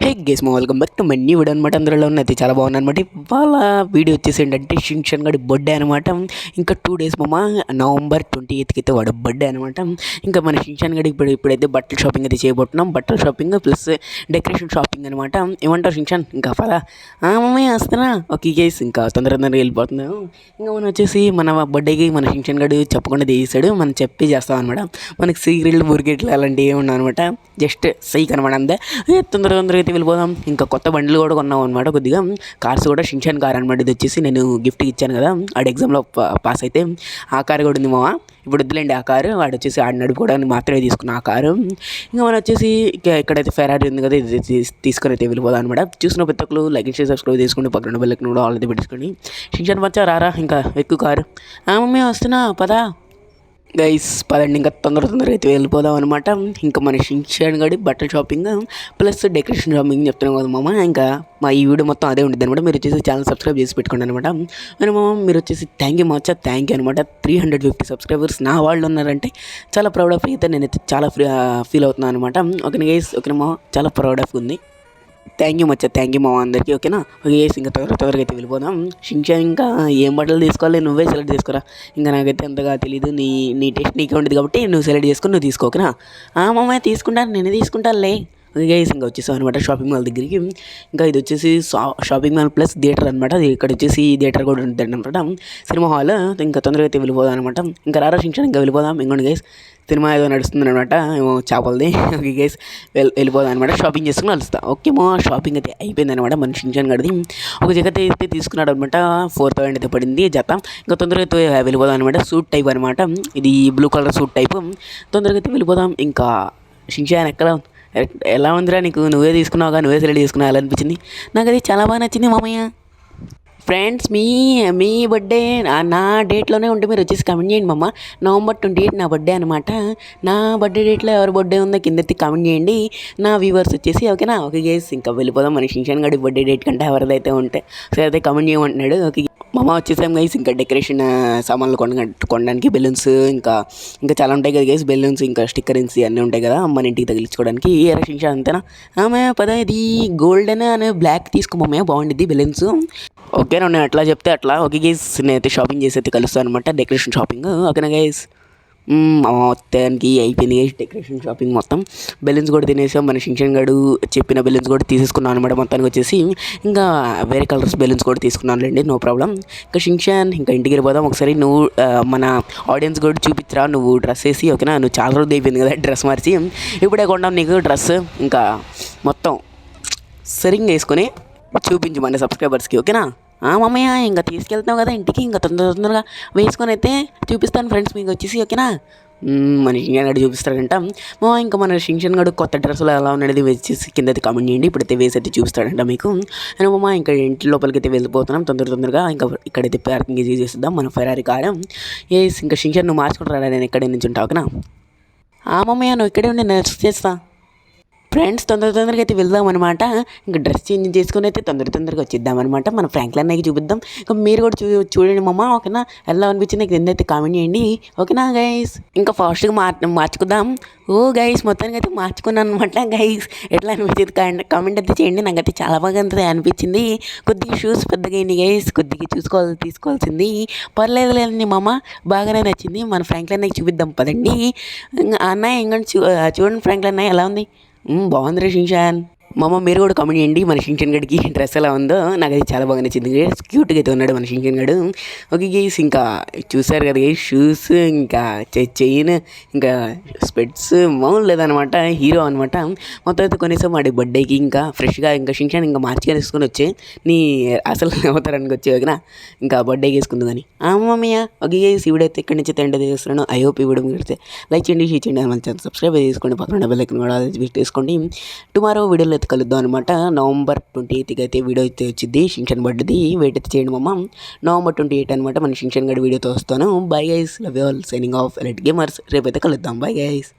Hey guys welcome back to my new video అనమాట. అందులో ఉన్నది చాలా బాగుంది అనమాట. ఇవాళ వీడియో వచ్చేసి ఏంటంటే షిన్చాన్ గడి బర్త్డే అనమాట. ఇంకా 2 days నవంబర్ 28కి అయితే వాడు బర్త్డే అనమాట. ఇంకా మన షిన్చాన్ గడి ఇప్పుడైతే బట్టల షాపింగ్ అయితే చేయబోతున్నాం. బట్టల షాపింగ్ ప్లస్ డెకరేషన్ షాపింగ్ అనమాట. ఏమంటారు షిన్చాన్? ఇంకా పదా మమ్మీ వస్తున్నా. ఓకే గేస్ ఇంకా తొందరగా వెళ్ళిపోతున్నాం. ఇంకా మనం వచ్చేసి మన బర్త్డేకి మన షిన్చాన్ గడు చెప్పకుండా తీసాడు. మనం చెప్పి చేస్తాం అనమాట. మనకి సీరియల్ బుర్గెట్లు అలాంటివి ఏమి ఉన్నాయన్నమాట. జస్ట్ సైక్ అనమాట. అంతే తొందరగా అయితే వెళ్ళిపోదాం. ఇంకా కొత్త బండ్లు కూడా కొన్నాం అనమాట. కొద్దిగా కార్స్ కూడా షిన్చాన్ కార్ అనమాట. ఇది వచ్చేసి నేను గిఫ్ట్కి ఇచ్చాను కదా, ఆడు ఎగ్జామ్లో పాస్ అయితే ఆ కారు కూడా ఉంది మావా. ఇప్పుడు వద్దులేండి ఆ కారు, వాడు వచ్చేసి ఆడ నడుపుకోవడానికి మాత్రమే తీసుకున్న ఆ కారు. ఇంకా మనం వచ్చేసి ఎక్కడైతే ఫెరారీ ఉంది కదా, ఇది తీసుకొని అయితే వెళ్ళిపోదాం అనమాట. చూసిన ప్రతి ఒక్కరు లైక్ షేర్ సబ్స్క్రైబ్ చేసుకుంటే పక్కన బెల్ ఐకాన్ కూడా ఆల్ అయితే పెట్టుకోండి. షిన్చాన్ వచ్చా రారా, ఇంకా ఎక్కువ కారు. మమ్మీ వస్తున్నా పదా గైస్, పదండి ఇంకా తొందరగా అయితే వెళ్ళిపోదాం అనమాట. ఇంకా మన షిన్చాన్ గడి బట్టల షాపింగ్ ప్లస్ డెకరేషన్ షాపింగ్ చెప్తున్నాం కదా మామ. ఇంకా మా ఈ వీడియో మొత్తం అదే ఉంటుంది అనమాట. మీరు వచ్చేసి ఛానల్ సబ్స్క్రైబ్ చేసి పెట్టుకోండి అనమాట. అని మామ మీరు వచ్చేసి థ్యాంక్ యూ అనమాట. 350 సబ్స్క్రైబర్స్ నా వాళ్ళు ఉన్నారంటే చాలా ప్రౌడ్ ఆఫ్ అయితే నేనైతే చాలా ఫీల్ అవుతున్నాను అనమాట. ఓకే గైస్, ఓకే మామ, చాలా ప్రౌడ్ ఆఫ్ ఉంది. థ్యాంక్ యూ మామ అందరికీ. ఓకేనా? ఓకే ఇంకా తొందరగా అయితే వెళ్ళిపోదాం. షిన్చాన్ ఇంకా ఏం బట్టలు తీసుకోవాలి నువ్వే సెలెక్ట్ చేసుకోరా. ఇంకా నాకైతే అంతగా తెలియదు. నీ టేస్ట్ నీకే ఉంటుంది కాబట్టి నువ్వు సెలెక్ట్ చేసుకొని నువ్వు తీసుకో. ఓకేనా? మామ తీసుకుంటాను, నేను తీసుకుంటానులే. ఓకే ఇంకా వచ్చేసాం అనమాట షాపింగ్ మాల్ దగ్గరికి. ఇంకా ఇది వచ్చేసి షాపింగ్ మాల్ ప్లస్ థియేటర్ అనమాట. ఇక్కడ వచ్చేసి థియేటర్ కూడా ఉంటుంది అనమాట, సినిమా హాల్. ఇంకా తొందరగా అయితే వెళ్ళిపోదాం అనమాట. ఇంకా రారా షిన్చాన్, ఇంకా వెళ్ళిపోదాం. ఇంకోండి గైస్, సినిమా ఏదో నడుస్తుంది అనమాట, ఏమో చేపలది. ఓకే గైస్ వెళ్ళిపోదాం అనమాట. షాపింగ్ చేసుకుని కలుస్తాం. ఓకే మా షాపింగ్ అయితే అయిపోయింది అనమాట. మన షిన్చాన్ గడిది ఒక జగత్ అయితే తీసుకున్నాడు అనమాట. 4000 అయితే పడింది జత. ఇంకా తొందరగా అయితే వెళ్ళిపోదాం అనమాట. సూట్ టైప్ అనమాట, ఇది బ్లూ కలర్ సూట్ టైప్. తొందరగా అయితే వెళ్ళిపోదాం. ఇంకా షిన్చాన్ ఎలా ఉందిరా నీకు? నువ్వే తీసుకున్నావుగా, నువ్వే సెలెక్ట్ చేసుకున్నావు, ఎలా అనిపించింది? నాకు అది చాలా బాగా నచ్చింది మామయ్య. ఫ్రెండ్స్ మీ బర్త్డే నా డేట్లోనే ఉంటే మీరు వచ్చేసి కమెంట్ చేయండి మామ. నవంబర్ 28 నా బర్త్డే అనమాట. నా బర్త్డే డేట్లో ఎవరి బర్త్డే ఉందో కిందెత్తి కమెంట్ చేయండి నా వ్యూవర్స్ వచ్చేసి. ఓకేనా? ఓకే గైస్ ఇంకా వెళ్ళిపోదాం. మన షిన్చాన్ గడి బర్త్డే డేట్ కంటే ఎవరిదైతే ఉంటే సరే అయితే కమెంట్ చేయమంటున్నాడు. ఓకే మామ వచ్చేసాం గైస్. ఇంకా డెకరేషన్ సామాన్లు కొనడానికి బెలూన్స్ ఇంకా చాలా ఉంటాయి కదా గైస్. బెలూన్స్ ఇంకా స్టిక్కరింగ్స్ అన్నీ ఉంటాయి కదా మన ఇంటికి తగిలించుకోవడానికి. ఏ షిన్చాన్ అంతేనా? పద ఇది గోల్డెన్ అనే బ్లాక్ తీసుకోమమ్మా, బాగుండిద్ది బెలూన్స్. ఓకే నేను ఎట్లా చెప్తే అట్లా. ఓకే గైస్ నేనైతే షాపింగ్ చేసి అయితే కలుస్తాను అనమాట, డెకరేషన్ షాపింగ్. ఓకేనా గైస్? మొత్తానికి అయిపోయింది గైస్ డెకరేషన్ షాపింగ్ మొత్తం. బెలూన్స్ కూడా తినేసాం. మన షిన్చాన్ గడు చెప్పిన బెలూన్స్ కూడా తీసేసుకున్నాను అనమాట. మొత్తానికి వచ్చేసి ఇంకా వేరే కలర్స్ బెలూన్స్ కూడా తీసుకున్నానులేండి, నో ప్రాబ్లం. ఇంకా షిన్చాన్ ఇంకా ఇంటికి వెళ్ళిపోదాం. ఒకసారి నువ్వు మన ఆడియన్స్ కూడా చూపించరా నువ్వు డ్రెస్ వేసి. ఓకేనా? నువ్వు చాలా రోజులు అయిపోయింది కదా డ్రెస్ మార్చి, ఇప్పుడే కొంటాం నీకు డ్రెస్. ఇంకా మొత్తం సరిగ్గా వేసుకొని చూపించు మన సబ్స్క్రైబర్స్కి. ఓకేనా? మమ్మయ్య ఇంకా తీసుకెళ్తావు కదా ఇంటికి, ఇంకా తొందరగా వేసుకొని అయితే చూపిస్తాను ఫ్రెండ్స్ మీకు వచ్చేసి. ఓకేనా? మన షిన్చాన్ గడు చూపిస్తాడంట. ఇంకా మన షిన్చాన్ గడు కొత్త డ్రెస్సులు ఎలా ఉన్నది వచ్చేసి కింద అయితే కామెంట్ చేయండి. ఇప్పుడైతే వేసి అయితే చూపిస్తాడంట మీకు. అని ఇంకా ఇంటి లోపలికి అయితే వెళ్ళిపోతున్నాం తొందరగా. ఇంకా ఇక్కడైతే పార్కింగ్ ఈజీ చేస్తుందాం మన ఫెరారీ కారు. ఇంకా షిన్చాన్ నువ్వు మార్చుకుంటారా, నేను ఇక్కడే నుంచి ఉంటావు. ఓకేనా? మమ్మయ్య నువ్వు ఇక్కడే ఉండి నేను చేస్తా. ఫ్రెండ్స్ తొందరగా అయితే వెళ్దాం అనమాట. ఇంకా డ్రెస్ చేంజ్ చేసుకుని అయితే తొందరగా వచ్చేద్దాం అనమాట. మన ఫ్రాంక్లిన్ అన్నయ్యకి చూపిద్దాం. ఇంకా మీరు కూడా చూడండి మమ్మ. ఓకేనా? ఎలా అనిపించింది కింద కామెంట్ చేయండి. ఓకేనా గైస్? ఇంకా ఫాస్ట్గా మార్చుకుందాం. ఓ గైస్ మొత్తానికి అయితే మార్చుకున్నాను అనమాట. గైస్ ఎట్లా అనిపించింది కామెంట్ అయితే చేయండి. నాకైతే చాలా బాగా అనిపించింది. కొద్దిగా షూస్ పెద్దగా అయింది గైస్, కొద్దిగా తీసుకోవాల్సింది. పర్లేదు లేదండి మామ, బాగానే నచ్చింది. మన ఫ్రాంక్లిన్ అన్నయ్యకి చూపిద్దాం పదండి. అన్నయ్య ఇంకా చూడండి ఫ్రాంక్లిన్ అన్నయ్య ఎలా ఉంది? బాగుంది రే షిన్చాన్. మామ మీరు కూడా కామెంట్ చేయండి మన షిన్చాన్ గడికి డ్రెస్ ఎలా ఉందో. నాకు అది చాలా బాగా నచ్చింది. క్యూట్గా అయితే ఉన్నాడు మన షిన్చాన్ గడు. ఓకే గైస్ ఇంకా చూసారు కదా గైస్, షూస్ ఇంకా చైన్ ఇంకా స్పెట్స్ మామూలు లేదనమాట, హీరో అనమాట. మొత్తం అయితే కొనేసాం వాడి బర్త్డేకి. ఇంకా ఫ్రెష్గా ఇంకా షిన్చాన్ ఇంకా మార్చిగా తీసుకొని వచ్చే నీ అసలు అవతారానికి వచ్చే. ఓకేనా? ఇంకా బర్త్డేకి వేసుకుంది కానీ మమ్మయ్య. ఓకే గైస్ ఈ వీడియో అయితే ఇక్కడి నుంచి ఎండ్ చేస్తున్నాను. ఐ హోప్ ఈ వీడియో మీకు లైక్ చేయండి, షేర్ చేయండి, మన ఛానల్ సబ్స్క్రైబ్ చేసుకోండి, పక్కన బెల్ ఐకాన్ కూడా చేసుకోండి. టుమారో వీడియోలో అయితే కలుద్దాం అనమాట. నవంబర్ 28కి అయితే వీడియో అయితే వచ్చింది షిన్చాన్ బర్త్డేది. వెయిట్ అయితే చేయండి మమ్మ. నవంబర్ 28 అనమాట మన షిన్చాన్ గడి వీడియోతో వస్తాను. Bye guys, love you all, signing off, elite gamers. రేపైతే కలుద్దాం. Bye guys.